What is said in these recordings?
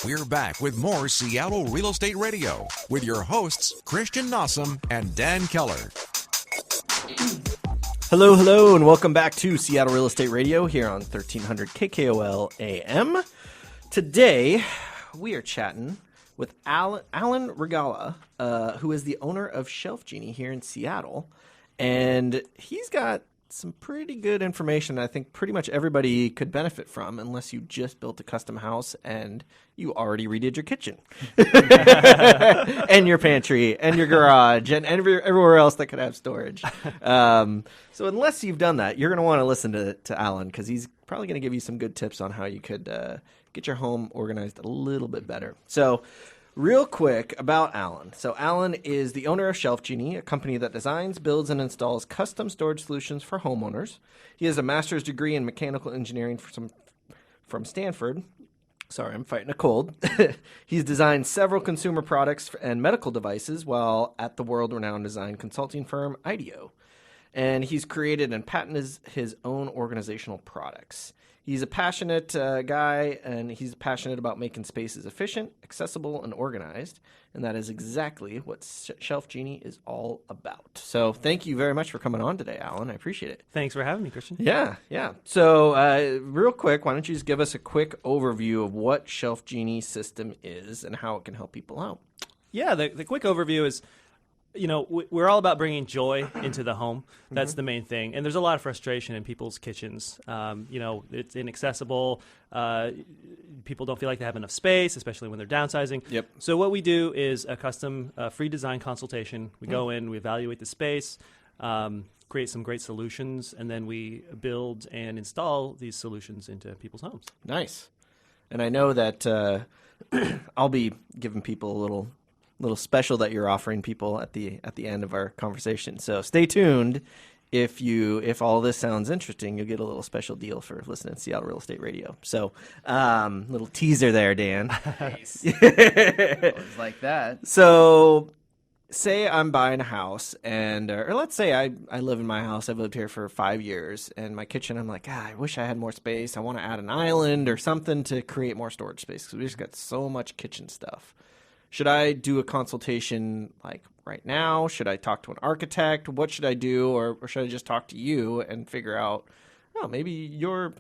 We're back with more Seattle Real Estate Radio with your hosts, Christian Nossum and Dan Keller. Hello, and welcome back to Seattle Real Estate Radio here on 1300 KKOL AM. Today, we are chatting with Alan Regala, who is the owner of Shelf Genie here in Seattle. And he's got some pretty good information I think pretty much everybody could benefit from, unless you just built a custom house and you already redid your kitchen and your pantry and your garage and everywhere else that could have storage. So unless you've done that, you're going to want to listen to Alan, because he's probably going to give you some good tips on how you could get your home organized a little bit better. So real quick about Alan. So Alan is the owner of Shelf Genie, a company that designs, builds, and installs custom storage solutions for homeowners. He has a master's degree in mechanical engineering from Stanford. Sorry, I'm fighting a cold. He's designed several consumer products and medical devices while at the world-renowned design consulting firm IDEO. And he's created and patented his own organizational products. He's a passionate guy, and he's passionate about making spaces efficient, accessible, and organized. And that is exactly what Shelf Genie is all about. So thank you very much for coming on today, Alan. I appreciate it. Thanks for having me, Christian. Yeah. So real quick, why don't you just give us a quick overview of what Shelf Genie system is and how it can help people out? Yeah, the quick overview is, we're all about bringing joy into the home. That's the main thing. And there's a lot of frustration in people's kitchens. It's inaccessible. People don't feel like they have enough space, especially when they're downsizing. Yep. So what we do is a custom free design consultation. We go in, we evaluate the space, create some great solutions, and then we build and install these solutions into people's homes. Nice. And I know that I'll be giving people a little special that you're offering people at the end of our conversation. So stay tuned. If all this sounds interesting, you'll get a little special deal for listening to Seattle Real Estate Radio. So little teaser there, Dan. Nice. Always like that. So say I'm buying a house, and or let's say I live in my house. I've lived here for 5 years, and my kitchen, I'm like, I wish I had more space. I want to add an island or something to create more storage space, because we just got so much kitchen stuff. Should I do a consultation like right now? Should I talk to an architect? What should I do? Or should I just talk to you and figure out, maybe your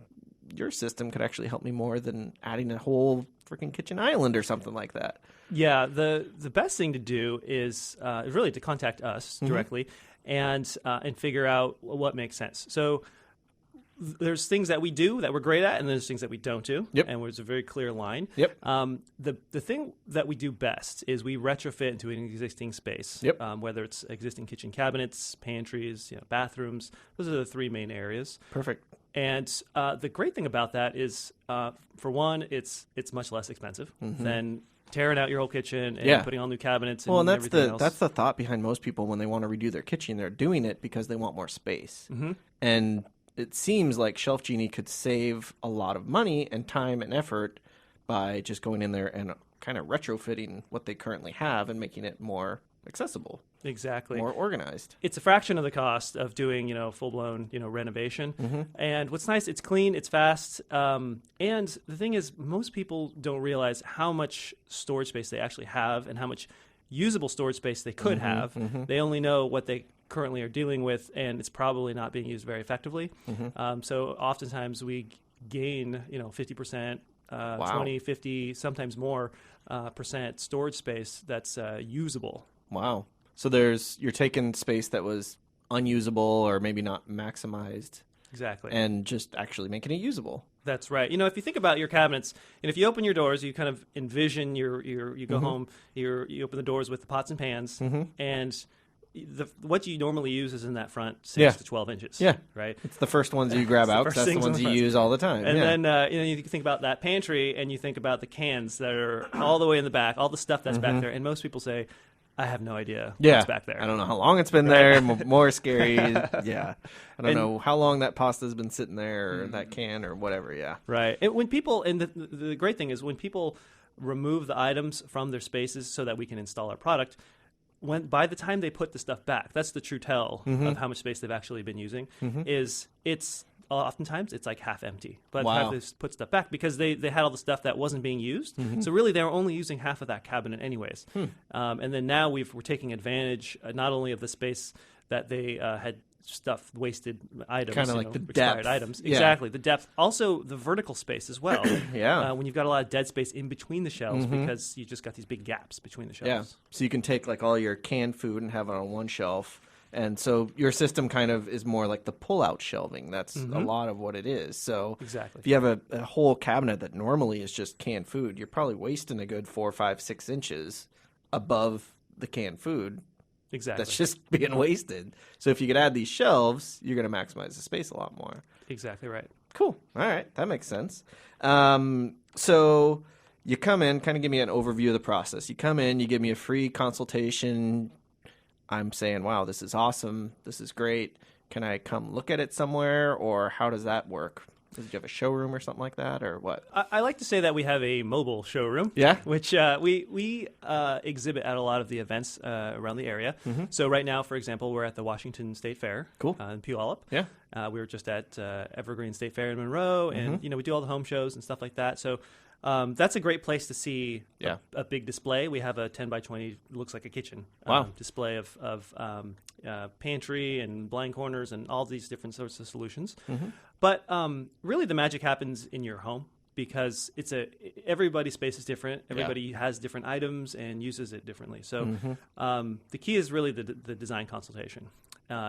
system could actually help me more than adding a whole freaking kitchen island or something like that? Yeah, the best thing to do is really to contact us directly and figure out what makes sense. So there's things that we do that we're great at, and there's things that we don't do. Yep. And there's a very clear line. Yep. The thing that we do best is we retrofit into an existing space. Yep. Whether it's existing kitchen cabinets, pantries, bathrooms. Those are the three main areas. Perfect. And the great thing about that is, for one, it's much less expensive than tearing out your whole kitchen and putting all new cabinets and everything else. That's the thought behind most people when they want to redo their kitchen. They're doing it because they want more space. And it seems like Shelf Genie could save a lot of money and time and effort by just going in there and kind of retrofitting what they currently have and making it more accessible. Exactly. More organized. It's a fraction of the cost of doing, full-blown, renovation. And what's nice, it's clean, it's fast. And the thing is, most people don't realize how much storage space they actually have and how much usable storage space they could have. They only know what they currently are dealing with, and it's probably not being used very effectively. So oftentimes we gain, 50%, 20, 50, sometimes more percent storage space that's usable. Wow. So you're taking space that was unusable or maybe not maximized. Exactly. And just actually making it usable. That's right. If you think about your cabinets, and if you open your doors, you kind of envision you go home, you open the doors with the pots and pans, and what you normally use is in that front 6 to 12 inches. Yeah. Right? It's the first ones you grab out, that's the ones you use all the time. And then you think about that pantry, and you think about the cans that are all the way in the back, all the stuff that's back there, and most people say, I have no idea what's back there. I don't know how long it's been there. More scary. Yeah. I don't know how long that pasta's been sitting there or that can or whatever. Yeah. Right. And when people, and the great thing is when people remove the items from their spaces so that we can install our product, by the time they put the stuff back, that's the true tell of how much space they've actually been using, is it's oftentimes it's like half empty. But Wow. have to put stuff back because they had all the stuff that wasn't being used. So really, they were only using half of that cabinet anyways. And then now we're taking advantage not only of the space that they had stuff, wasted items, Kinda like the expired depth. items. Yeah. Exactly, the depth. Also, the vertical space as well. Yeah. When you've got a lot of dead space in between the shelves because you just got these big gaps between the shelves. Yeah. So you can take like all your canned food and have it on one shelf. And so your system kind of is more like the pull-out shelving. That's a lot of what it is. So Exactly. if you have a whole cabinet that normally is just canned food, you're probably wasting a good 4, 5, 6 inches above the canned food. Exactly. That's just being wasted. So if you could add these shelves, you're going to maximize the space a lot more. Exactly right. Cool. All right. That makes sense. So you come in, kind of give me an overview of the process. You come in, you give me a free consultation. I'm saying, wow, this is awesome. This is great. Can I come look at it somewhere, or how does that work? Do you have a showroom or something like that, or what? I like to say that we have a mobile showroom. Yeah? Which we exhibit at a lot of the events around the area. So right now, for example, we're at the Washington State Fair. Cool. In Puyallup. Yeah. We were just at Evergreen State Fair in Monroe, and we do all the home shows and stuff like that. So that's a great place to see a big display. We have a 10 by 20, looks like a kitchen display of pantry and blind corners and all these different sorts of solutions. But really the magic happens in your home because everybody's space is different. Everybody has different items and uses it differently. So the key is really the design consultation.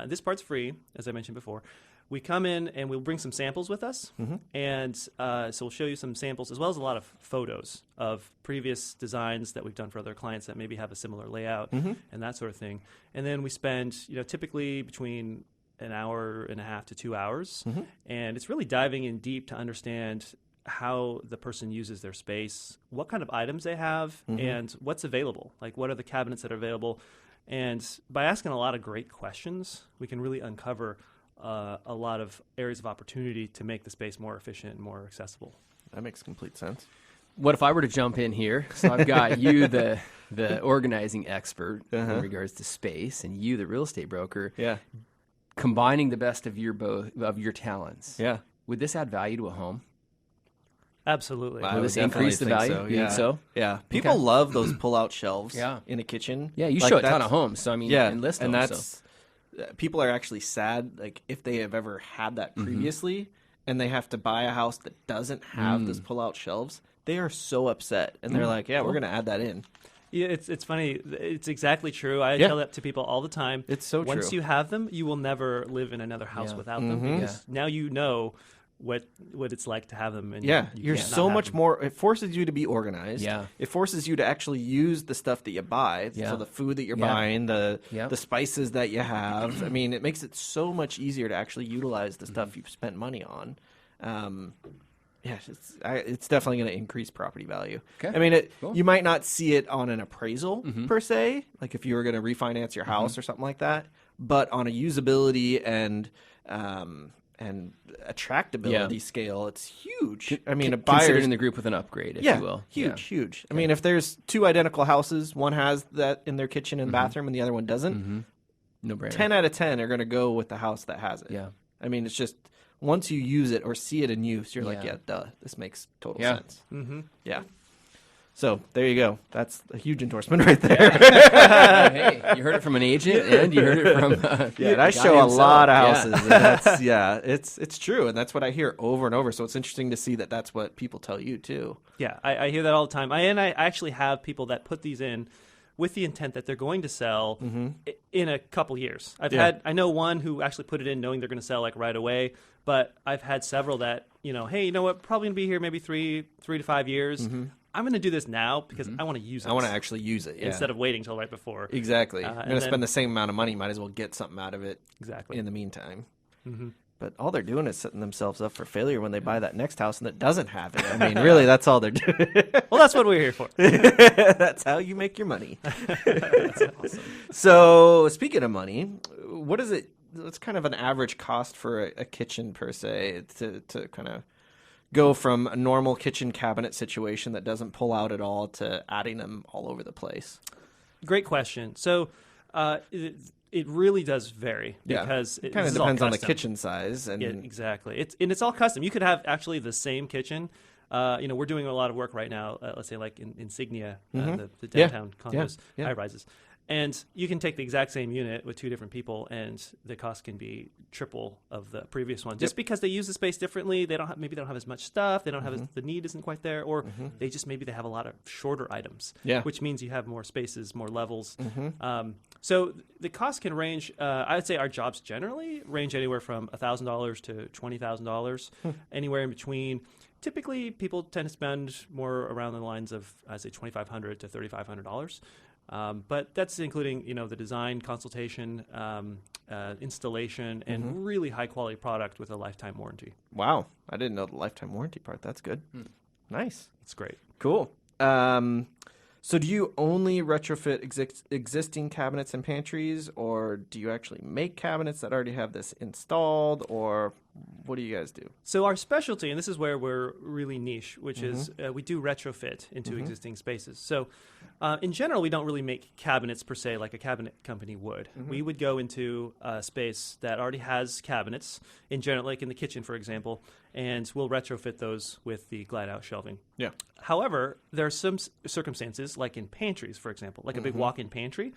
This part's free, as I mentioned before. We come in and we'll bring some samples with us, and so we'll show you some samples as well as a lot of photos of previous designs that we've done for other clients that maybe have a similar layout and that sort of thing. And then we spend, typically between an hour and a half to 2 hours, and it's really diving in deep to understand how the person uses their space, what kind of items they have, and what's available. Like, what are the cabinets that are available? And by asking a lot of great questions, we can really uncover a lot of areas of opportunity to make the space more efficient and more accessible. That makes complete sense. What if I were to jump in here? So I've got you, the organizing expert in regards to space, and you, the real estate broker. Yeah. Combining the best of your talents. Yeah. Would this add value to a home? Absolutely. I Will would this increase the definitely value? think You so, think so? Yeah. People love those pull-out shelves Yeah. in a kitchen. Yeah, you Like, show a ton that's- of homes, so I mean, Yeah, and list and them. that's people are actually sad, like if they have ever had that previously, and they have to buy a house that doesn't have those pull-out shelves. They are so upset, and they're like, "Yeah, we're going to add that in." Yeah, it's funny. It's exactly true. I Yeah. tell that to people all the time. It's so Once true. you have them, you will never live in another house without them because now you know what it's like to have them. And Yeah, you you're can't not so have much them. more. It forces you to be organized. Yeah. It forces you to actually use the stuff that you buy. Yeah. So the food that you're Yeah. buying, the Yep. the spices that you have. I mean, it makes it so much easier to actually utilize the stuff you've spent money on. Yeah, it's definitely going to increase property value. Okay. I mean, Cool. you might not see it on an appraisal per se, like if you were going to refinance your house or something like that, but on a usability and attractability scale, it's huge. I mean, a Considered buyer's in the group with an upgrade, if yeah, you will. huge. I mean, if there's two identical houses, one has that in their kitchen and bathroom, and the other one doesn't. No brainer. 10 out of 10 are going to go with the house that has it. Yeah. I mean, it's just once you use it or see it in use, you're like, Yeah. yeah, duh, this makes total Yeah. sense. Yeah. So there you go. That's a huge endorsement right there. Hey, you heard it from an agent, and you heard it from Yeah, and I the guy show a himself. lot of Yeah. houses. And that's it's true, and that's what I hear over and over. So it's interesting to see that that's what people tell you too. Yeah, I hear that all the time. I actually have people that put these in with the intent that they're going to sell in a couple years. I know one who actually put it in knowing they're going to sell like right away, but I've had several that, hey, you know what, probably going to be here maybe 3 to 5 years. I'm going to do this now because I want to use it. I want to actually use it instead of waiting till right before. Exactly. and I'm going to then- spend the same amount of money. Might as well get something out of it Exactly. in the meantime. But all they're doing is setting themselves up for failure when they buy that next house and that doesn't have it. I mean, really, that's all they're doing. Well, that's what we're here for. That's how you make your money. That's awesome. So, speaking of money, what is it? What's kind of an average cost for a kitchen per se to kind of go from a normal kitchen cabinet situation that doesn't pull out at all to adding them all over the place? Great question. So It really does vary Yeah. because It kind of this is all depends on the custom. kitchen size. And Yeah, exactly. It's all custom. You could have actually the same kitchen. We're doing a lot of work right now. Let's say like in Insignia, the Yeah. downtown Yeah. condos, Yeah. high rises, and you can take the exact same unit with two different people, and the cost can be triple of the previous one, just because they use the space differently. They don't have as much stuff. They don't have the need isn't quite there, or they just maybe they have a lot of shorter items. Yeah. Which means you have more spaces, more levels. So the cost can range. I would say our jobs generally range anywhere from $1,000 to $20,000, anywhere in between. Typically, people tend to spend more around the lines of, I'd say, $2,500 to $3,500. But that's including, the design, consultation, installation, and really high quality product with a lifetime warranty. wow, I didn't know the lifetime warranty part. That's good. Nice. It's great. Cool. So do you only retrofit existing cabinets and pantries, or do you actually make cabinets that already have this installed, or what do you guys do? So our specialty, and this is where we're really niche, which is we do retrofit into existing spaces. So in general, we don't really make cabinets per se like a cabinet company would. We would go into a space that already has cabinets, in general, like in the kitchen, for example, and we'll retrofit those with the glide-out shelving. Yeah. However, there are some circumstances, like in pantries, for example, like a big walk-in pantry,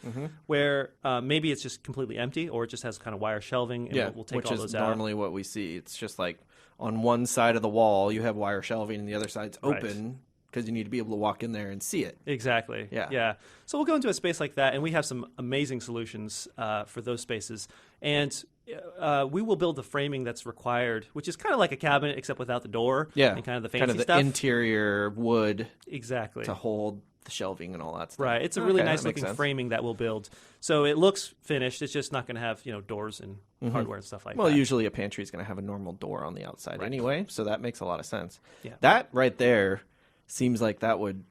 where maybe it's just completely empty, or it just has kind of wire shelving, and we'll take which all is those out. normally what we see. It's just like on one side of the wall you have wire shelving, and the other side's open because you need to be able to walk in there and see it. Exactly. Yeah. So we'll go into a space like that, and we have some amazing solutions for those spaces. And we will build the framing that's required, which is kind of like a cabinet except without the door. Yeah. And kind of the fancy kind of the stuff. interior wood Exactly. to hold the shelving and all that stuff. Right. It's a really Okay, that nice makes looking sense. framing that we'll build. So it looks finished. It's just not going to have, doors and hardware and stuff like Well, that. usually a pantry is going to have a normal door on the outside anyway, so that makes a lot of sense. Yeah. That right there seems like that would,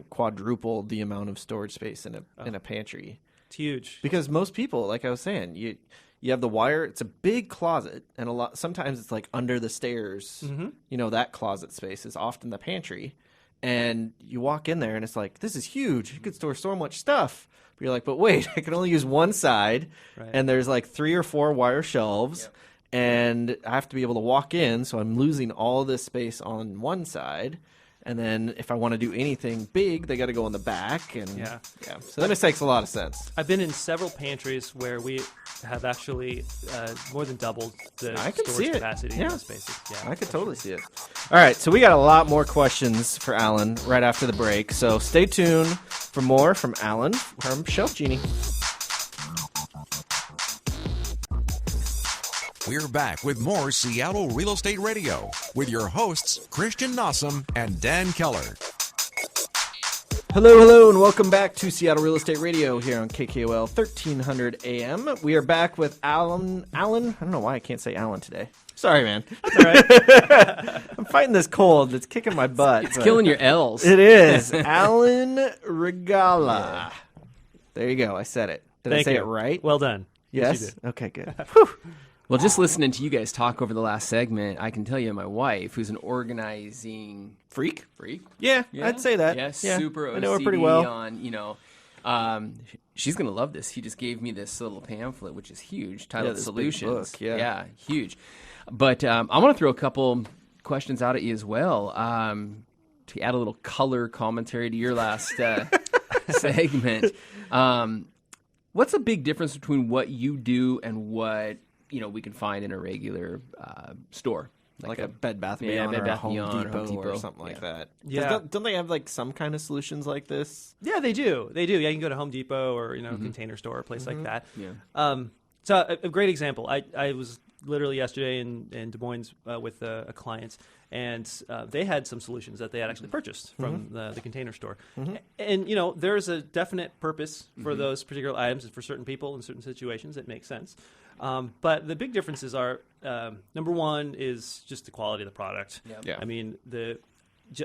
quadruple the amount of storage space in a pantry. It's huge. Because most people, like I was saying, you have the wire. It's a big closet, and sometimes it's like under the stairs. That closet space is often the pantry, and you walk in there and it's like, this is huge. You could store so much stuff. But you're like, but wait, I can only use one side, and there's like 3 or 4 wire shelves, and I have to be able to walk in, so I'm losing all this space on one side. And then if I want to do anything big, they got to go in the back. And so that makes a lot of sense. I've been in several pantries where we have actually more than doubled the I can see storage it. capacity in those spaces. Yeah, I could totally see it. All right, so we got a lot more questions for Alan right after the break. So stay tuned for more from Alan from Shelf Genie. We're back with more Seattle Real Estate Radio with your hosts, Christian Nossum and Dan Keller. Hello, and welcome back to Seattle Real Estate Radio here on KKOL 1300 AM. We are back with Alan. I don't know why I can't say Alan today. Sorry, man. All right. I'm fighting this cold. It's kicking my butt. It's killing your L's. It is. Alan Regala. There you go. I said it. Did I Thank say you. it right? Well done. Yes? you did. Okay, good. Well, just listening to you guys talk over the last segment, I can tell you my wife, who's an organizing Freak? freak. Yeah, I'd say that. Yeah, super OCD I know her pretty well. on, she's going to love this. He just gave me this little pamphlet, which is huge, titled this big Solutions. book, yeah. Huge. But I want to throw a couple questions out at you as well to add a little color commentary to your last segment. What's the big difference between what you do and what we can find in a regular store? Like a Bed Bath & Yeah, Beyond Bed or a Bath & Home Beyond, Depot, Home or Depot. something like that. Yeah. Don't they have like some kind of solutions like this? Yeah, they do. Yeah, you can go to Home Depot or Container Store, a place like that. Yeah. So a great example. I was literally yesterday in Des Moines with a client, and they had some solutions that they had actually purchased from the Container Store. And there's a definite purpose for those particular items and for certain people in certain situations. It makes sense. But the big differences are number one is just the quality of the product. Yeah. I mean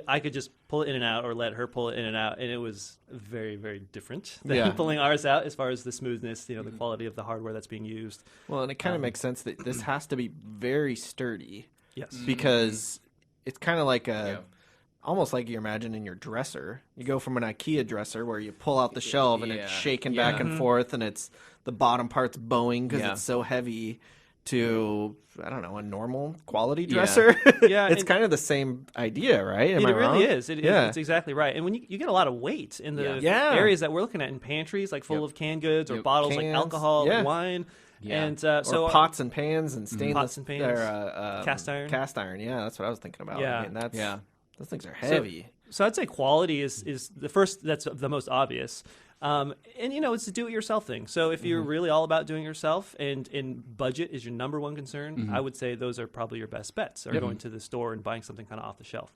I could just pull it in and out, or let her pull it in and out, and it was very, very different than pulling ours out as far as the smoothness, the quality of the hardware that's being used. Well, and it kind of makes sense that this has to be very sturdy. Yes. Because it's kind of like a almost like you're imagining your dresser. You go from an IKEA dresser where you pull out the shelf and it's shaking back and forth, and it's the bottom part's bowing because it's so heavy, to, I don't know, a normal quality dresser. Yeah, It's kind of the same idea, right? Am I It really wrong? is. It's exactly right. And when you get a lot of weight in the areas that we're looking at in pantries, like full of canned goods or bottles like Cans. alcohol, wine, and so or pots and pans and stainless pots and pans, cast iron. Cast iron, yeah, that's what I was thinking about. Yeah. I mean, those things are heavy. So I'd say quality is the first. That's the most obvious. And it's a do-it-yourself thing. So if you're really all about doing it yourself, and budget is your number one concern, I would say those are probably your best bets. Are going to the store and buying something kind of off the shelf.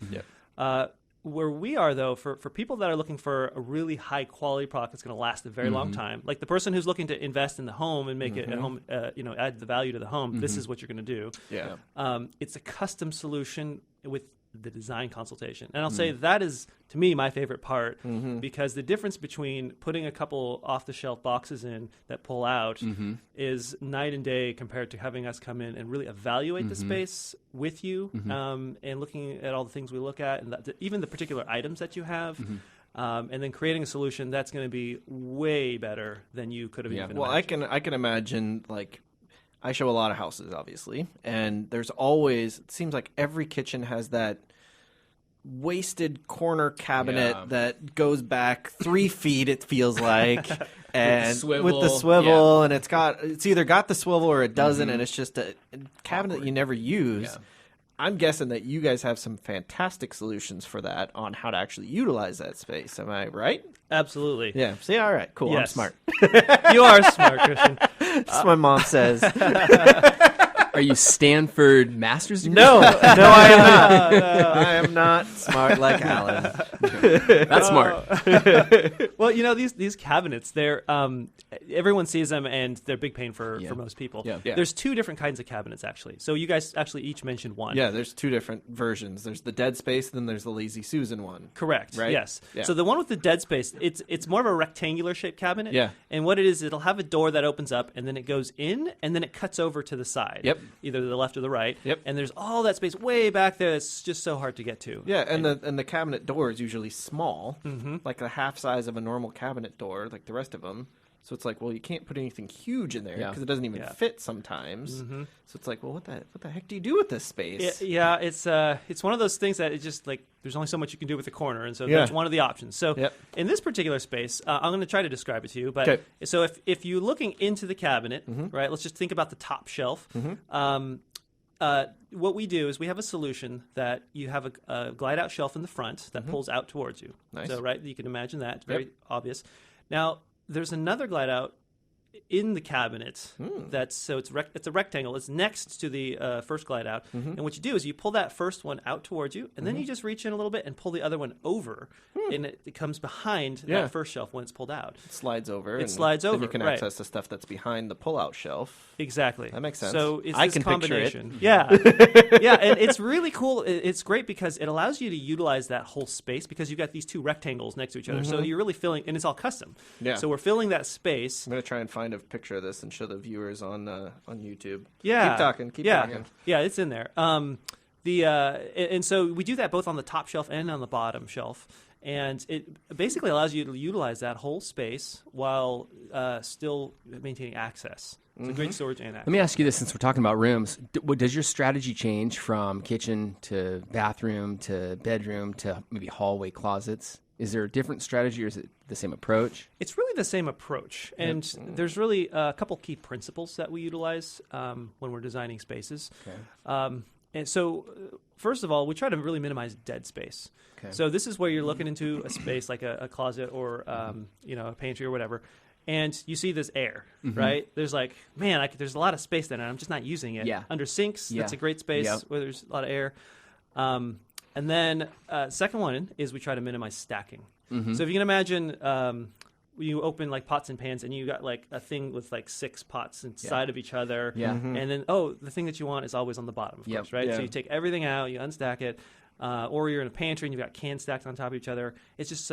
Where we are, though, for people that are looking for a really high-quality product that's going to last a very long time, like the person who's looking to invest in the home and make it a home, add the value to the home, this is what you're going to do. Yeah. It's a custom solution with the design consultation. And I'll say that is, to me, my favorite part, because the difference between putting a couple off-the-shelf boxes in that pull out is night and day compared to having us come in and really evaluate the space with you, and looking at all the things we look at, and even the particular items that you have, and then creating a solution that's going to be way better than you could have even imagined. I can imagine, like, I show a lot of houses, obviously, and there's always, it seems like every kitchen has that wasted corner cabinet that goes back 3 feet, it feels like, and with the swivel, and it's either got the swivel or it doesn't, and it's just a cabinet that you never use. Yeah. I'm guessing that you guys have some fantastic solutions for that on how to actually utilize that space. Am I right? Absolutely. Yeah. See, all right, cool. Yes. I'm smart. You are smart, Christian. That's what my mom says. Are you Stanford master's degree? No, I am not. I am not smart like Alan. That's smart. Well, these cabinets, they're everyone sees them, and they're big pain for most people. Yeah. There's 2 different kinds of cabinets, actually. So you guys actually each mentioned one. Yeah, there's 2 different versions. There's the Dead Space, then there's the Lazy Susan one. Correct. Right? Yes. Yeah. So the one with the dead space, it's more of a rectangular shaped cabinet. Yeah. And what it is, it'll have a door that opens up, and then it goes in, and then it cuts over to the side. Yep. Either the left or the right. Yep. And there's all that space way back there. It's just so hard to get to. Yeah, and the cabinet door is usually small, like the half size of a normal cabinet door, like the rest of them. So it's like, well, you can't put anything huge in there because it doesn't even fit sometimes. So it's like, well, what the heck do you do with this space? Yeah, it's one of those things that it's just like there's only so much you can do with the corner, and so that's one of the options. So in this particular space, I'm going to try to describe it to you. But so if you're looking into the cabinet, right? Let's just think about the top shelf. What we do is we have a solution that you have a glide out shelf in the front that pulls out towards you. Nice. So right, you can imagine that. It's very obvious. Now there's another glide out in the cabinet it's a rectangle. It's next to the first glide out, and what you do is you pull that first one out towards you, and then you just reach in a little bit and pull the other one over, and it comes behind that first shelf when it's pulled out. It slides over. It slides over. Then you can right. access the stuff that's behind the pull-out shelf. Exactly. That makes sense. So it's I this can combination. picture it. Yeah, and it's really cool. It's great because it allows you to utilize that whole space because you've got these 2 rectangles next to each other. So you're really filling, and it's all custom. Yeah. So we're filling that space. I'm gonna try and find a picture of this and show the viewers on YouTube. Yeah. Keep talking. Yeah, it's in there. And so we do that both on the top shelf and on the bottom shelf. And it basically allows you to utilize that whole space while still maintaining access. It's a great storage and access. Let me ask you this, since we're talking about rooms. Does your strategy change from kitchen to bathroom to bedroom to maybe hallway closets? Is there a different strategy, or is it the same approach? It's really the same approach. And there's really a couple key principles that we utilize when we're designing spaces. Okay. And so, first of all, we try to really minimize dead space. Okay. So this is where you're looking into a space like a closet or a pantry or whatever, and you see this air, right? There's like, man, there's a lot of space there, and I'm just not using it. Yeah. Under sinks, that's a great space where there's a lot of air. And then second one is we try to minimize stacking. So if you can imagine you open like pots and pans and you got like a thing with like 6 pots inside of each other. Yeah. And then, the thing that you want is always on the bottom, of course, right? Yeah. So you take everything out, you unstack it, or you're in a pantry and you've got cans stacked on top of each other. It's just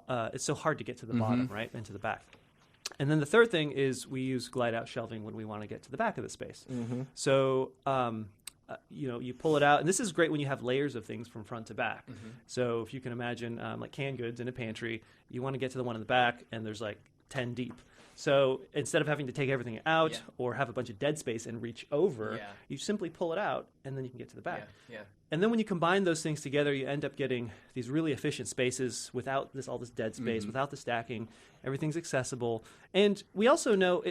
it's so hard to get to the bottom, right? And to the back. And then the third thing is we use glide out shelving when we want to get to the back of the space. So you pull it out, and this is great when you have layers of things from front to back. So if you can imagine like canned goods in a pantry, you want to get to the one in the back, and there's like 10 deep. So instead of having to take everything out or have a bunch of dead space and reach over, you simply pull it out, and then you can get to the back. And then when you combine those things together, you end up getting these really efficient spaces without all this dead space, without the stacking. Everything's accessible. And we also know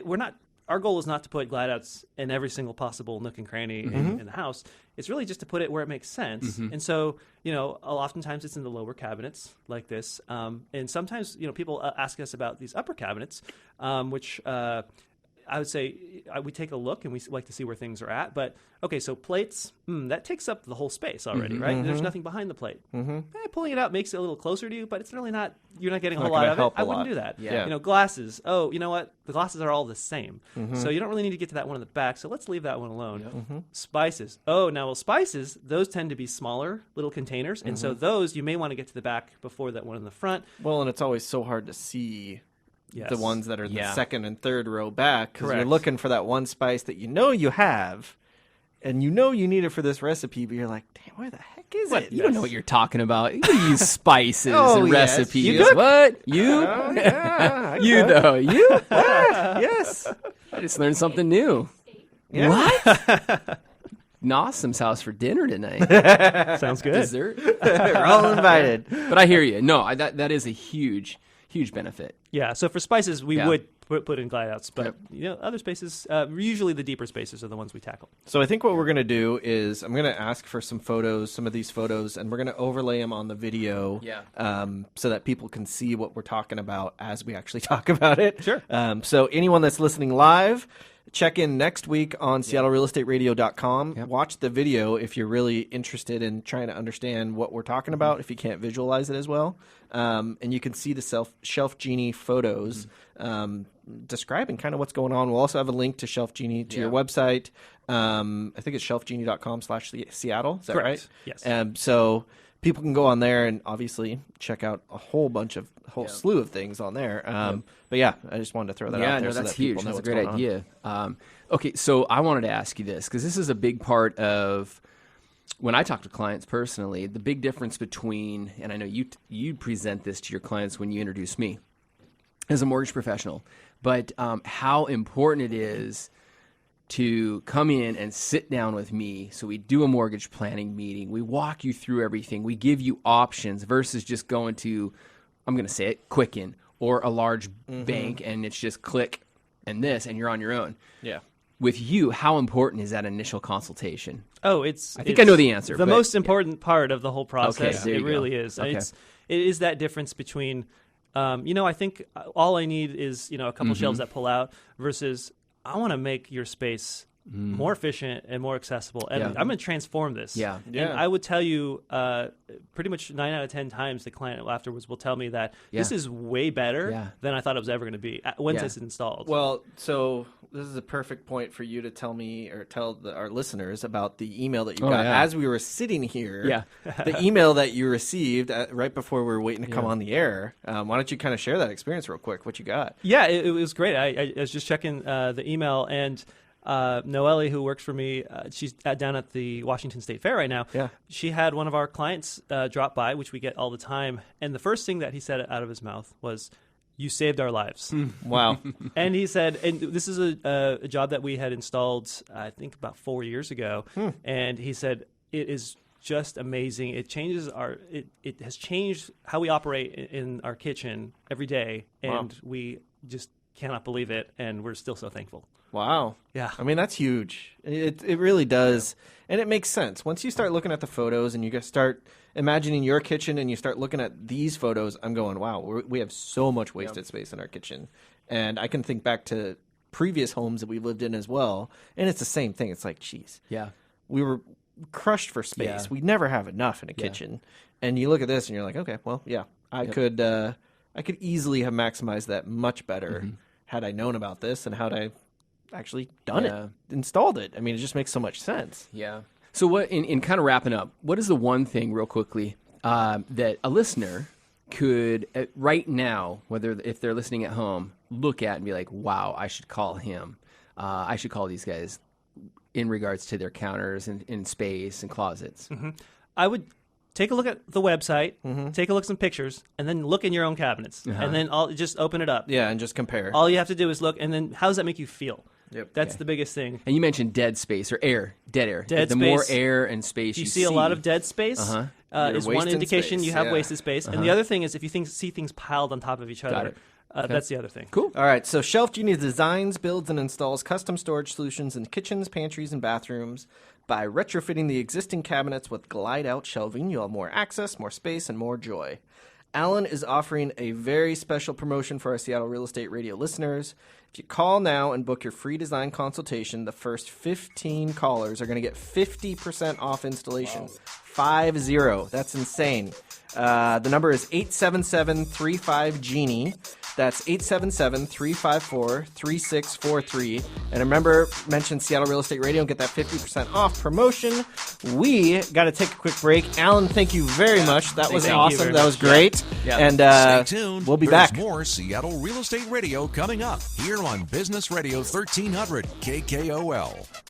our goal is not to put glide outs in every single possible nook and cranny in the house. It's really just to put it where it makes sense. And so, oftentimes it's in the lower cabinets like this. And sometimes, people ask us about these upper cabinets, which I would say we take a look and we like to see where things are at. But, okay, so plates, that takes up the whole space already, right? There's nothing behind the plate. Pulling it out makes it a little closer to you, but it's really not, you're not getting a whole lot of it. I wouldn't do that. Glasses. Oh, you know what? The glasses are all the same. So you don't really need to get to that one in the back, so let's leave that one alone. Spices. Spices, those tend to be smaller little containers, and so those you may want to get to the back before that one in the front. Well, and it's always so hard to see the ones that are the second and third row back, because you're Correct. looking for that one spice that you have, and you need it for this recipe, but you're like, damn, where the heck is it? You don't know what you're talking about. You use spices Oh, and yes. recipes. You do? What? You? Oh, yeah, I You, could. though. You? Yes. I just learned something new. Yeah. What? Nossum's house for dinner tonight. Sounds good. Dessert. We're all invited. But I hear you. No, that is a huge benefit. Yeah, so for spices, we Yeah. would put in glide outs, but other spaces, usually the deeper spaces are the ones we tackle. So I think what we're going to do is I'm going to ask for some of these photos, and we're going to overlay them on the video so that people can see what we're talking about as we actually talk about it. Sure. So anyone that's listening live, check in next week on SeattleRealEstateRadio.com. Watch the video if you're really interested in trying to understand what we're talking about, if you can't visualize it as well. And you can see the Shelf Genie photos describing kind of what's going on. We'll also have a link to Shelf Genie to your website. I think it's shelfgenie.com/Seattle. Is that Correct. right? Yes. So people can go on there and obviously check out a whole slew of things on there. But yeah, I just wanted to throw that out there. No, so that's that people huge. know That's a what's great going on. idea. Okay, so I wanted to ask you this, because this is a big part of when I talk to clients personally, the big difference between, and I know you present this to your clients when you introduce me as a mortgage professional, but how important it is to come in and sit down with me. So we do a mortgage planning meeting. We walk you through everything. We give you options versus just going to, I'm going to say it, Quicken or a large bank, and it's just click and this, and you're on your own. Yeah. With you, how important is that initial consultation? Oh, I think I know the answer. The but- most important part of the whole process. there It you really go. is. Okay. It is that difference between, I think all I need is a couple shelves that pull out versus I want to make your space more efficient and more accessible, and I'm going to transform this. Yeah. And I would tell you, pretty much 9 out of 10 times, the client afterwards will tell me that this is way better than I thought it was ever going to be once it's installed. Well, so this is a perfect point for you to tell me or tell our listeners about the email that you got as we were sitting here. Yeah. The email that you received right before we were waiting to come on the air. Why don't you kind of share that experience real quick? What you got? Yeah, it was great. I was just checking the email, and Noelle, who works for me, she's down at the Washington State Fair right now. Yeah. She had one of our clients drop by, which we get all the time, and the first thing that he said out of his mouth was, "You saved our lives." Wow. And he said, and this is a job that we had installed, I think, about 4 years ago, and he said, it is just amazing. It changes it has changed how we operate in our kitchen every day, and we just cannot believe it, and we're still so thankful. Wow. Yeah. I mean, that's huge. It really does. And it makes sense. Once you start looking at the photos and you start imagining your kitchen and you start looking at these photos, I'm going, wow, we have so much wasted space in our kitchen. And I can think back to previous homes that we lived in as well. And it's the same thing. It's like, geez. Yeah. We were crushed for space. Yeah. We never have enough in a kitchen. And you look at this and you're like, okay, well, yeah, I could easily have maximized that much better had I known about this and had I actually done it, installed it. I mean, it just makes so much sense. Yeah. So what, in kind of wrapping up, what is the one thing real quickly that a listener could right now, if they're listening at home, look at and be like, wow, I should call him. I should call these guys. in regards to their counters and in space and closets. I would take a look at the website, take a look at some pictures, and then look in your own cabinets, and then just open it up. Yeah, and just compare. All you have to do is look, and then how does that make you feel? Yep. That's the biggest thing. And you mentioned dead space or air, dead air. Dead the space. more air and space You see a lot of dead space. You're Is one wasting indication space, you have yeah. wasted space, and the other thing is if you see things piled on top of each other. it. That's the other thing. Cool. All right, so Shelf Genius designs, builds, and installs custom storage solutions in kitchens, pantries, and bathrooms. By retrofitting the existing cabinets with glide-out shelving, you'll have more access, more space, and more joy. Alan is offering a very special promotion for our Seattle Real Estate Radio listeners. If you call now and book your free design consultation, the first 15 callers are going to get 50% off installation. 50. That's insane. The number is 877-35-GENIE. That's 877-354-3643. And remember, mention Seattle Real Estate Radio and get that 50% off promotion. We got to take a quick break. Alan, thank you very much. That was Thank you awesome. very That was much. great. Yeah. And Stay tuned. we'll be There's back. more Seattle Real Estate Radio coming up here on Business Radio 1300 KKOL.